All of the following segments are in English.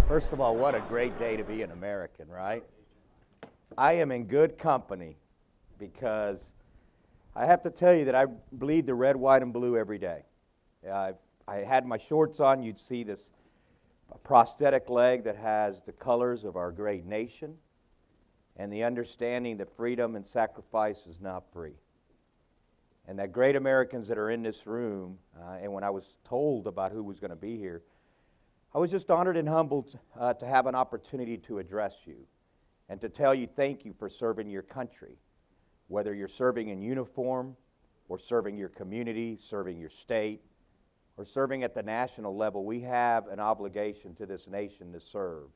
First of all, what a great day to be an American, right? I am in good company because I have to tell you that I bleed the red, white, and blue every day. I had my shorts on, you'd see this prosthetic leg that has the colors of our great nation and the understanding that freedom and sacrifice is not free. And that great Americans that are in this room, and when I was told about who was going to be here, I was just honored and humbled to have an opportunity to address you and to tell you thank you for serving your country, whether you're serving in uniform or serving your community, serving your state, or serving at the national level. We have an obligation to this nation to serve.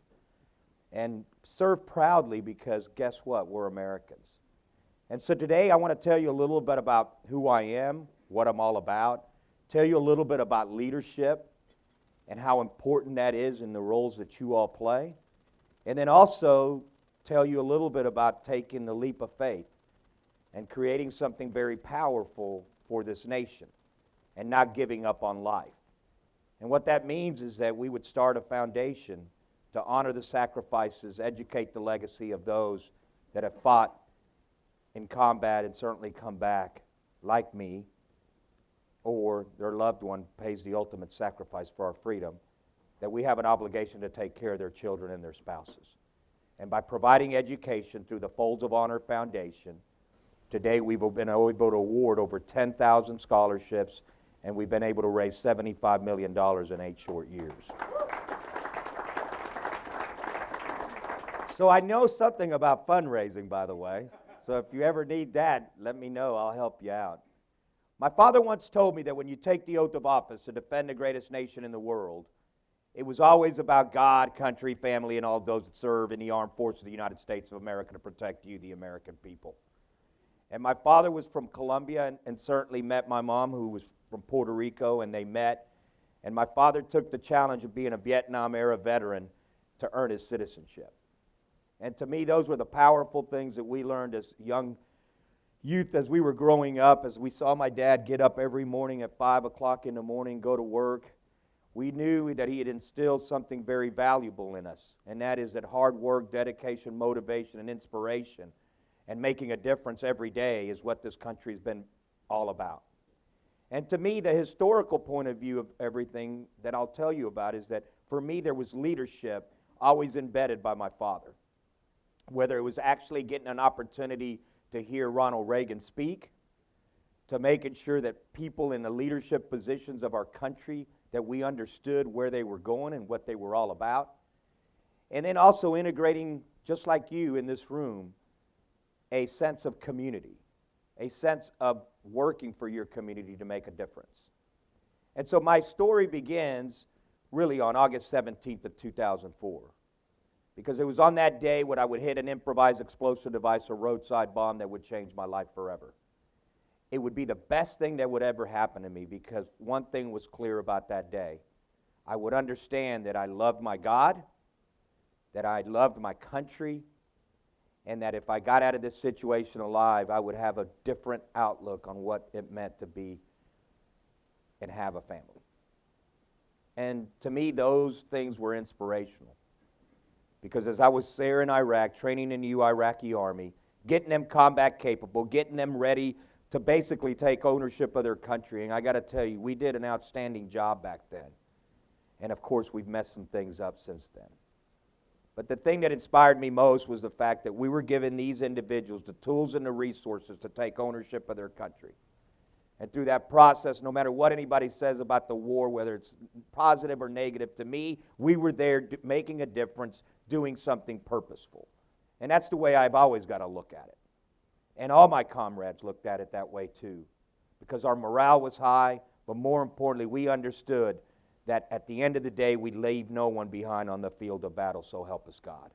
And serve proudly because guess what? We're Americans. And so today I want to tell you a little bit about who I am, what I'm all about, tell you a little bit about leadership and how important that is in the roles that you all play, and then also tell you a little bit about taking the leap of faith and creating something very powerful for this nation and not giving up on life. And what that means is that we would start a foundation to honor the sacrifices, educate the legacy of those that have fought in combat and certainly come back like me, or their loved one pays the ultimate sacrifice for our freedom, that we have an obligation to take care of their children and their spouses. And by providing education through the Folds of Honor Foundation, today we've been able to award over 10,000 scholarships, and we've been able to raise $75 million in 8 short years. So I know something about fundraising, by the way. So if you ever need that, let me know. I'll help you out. My father once told me that when you take the oath of office to defend the greatest nation in the world, it was always about God, country, family, and all those that serve in the armed forces of the United States of America to protect you, the American people. And my father was from Colombia and certainly met my mom, who was from Puerto Rico, and they met. And my father took the challenge of being a Vietnam-era veteran to earn his citizenship. And to me, those were the powerful things that we learned as young youth as we were growing up, as we saw my dad get up every morning at 5 o'clock in the morning, go to work. We knew that he had instilled something very valuable in us, and that is that hard work, dedication, motivation, and inspiration, and making a difference every day is what this country has been all about. And to me, the historical point of view of everything that I'll tell you about is that for me, there was leadership always embedded by my father. Whether it was actually getting an opportunity to hear Ronald Reagan speak, to making sure that people in the leadership positions of our country, that we understood where they were going and what they were all about. And then also integrating, just like you in this room, a sense of community, a sense of working for your community to make a difference. And so my story begins really on August 17th of 2004. Because it was on that day when I would hit an improvised explosive device, a roadside bomb that would change my life forever. It would be the best thing that would ever happen to me, because one thing was clear about that day. I would understand that I loved my God, that I loved my country, and that if I got out of this situation alive, I would have a different outlook on what it meant to be and have a family. And to me, those things were inspirational. Because as I was there in Iraq, training in the Iraqi army, getting them combat capable, getting them ready to basically take ownership of their country, and I got to tell you, we did an outstanding job back then. And of course, we've messed some things up since then. But the thing that inspired me most was the fact that we were giving these individuals the tools and the resources to take ownership of their country. And through that process, no matter what anybody says about the war, whether it's positive or negative, to me, we were there making a difference, doing something purposeful. And that's the way I've always got to look at it. And all my comrades looked at it that way too. Because our morale was high, but more importantly, we understood that at the end of the day, we'd leave no one behind on the field of battle, so help us God.